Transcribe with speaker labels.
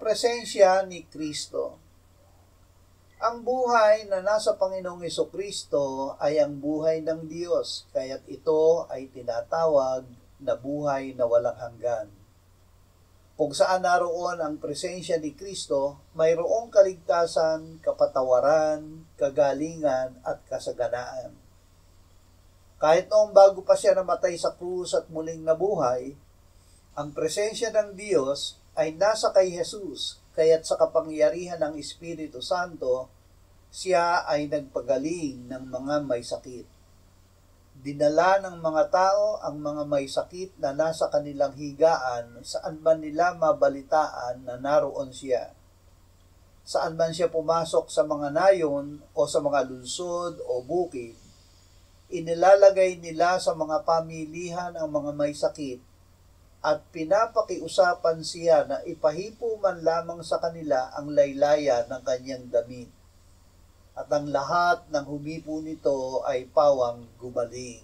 Speaker 1: presensya ni Kristo. Ang buhay na nasa Panginoong Hesukristo ay ang buhay ng Diyos, kaya't ito ay tinatawag na buhay na walang hanggan. Kung saan naroon ang presensya ni Kristo, mayroong kaligtasan, kapatawaran, kagalingan at kasaganaan. Kahit noong bago pa siya namatay sa krus at muling nabuhay, ang presensya ng Diyos ay nasa kay Jesus, kaya't sa kapangyarihan ng Espiritu Santo, siya ay nagpagaling ng mga may sakit. Dinala ng mga tao ang mga may sakit na nasa kanilang higaan saan man nila mabalitaan na naroon siya. Saan man siya pumasok sa mga nayon o sa mga lungsod o bukid, inilalagay nila sa mga pamilihan ang mga may sakit at pinapakiusapan siya na ipahipo man lamang sa kanila ang laylaya ng kanyang damit. At ang lahat ng humipo nito ay pawang gumaling.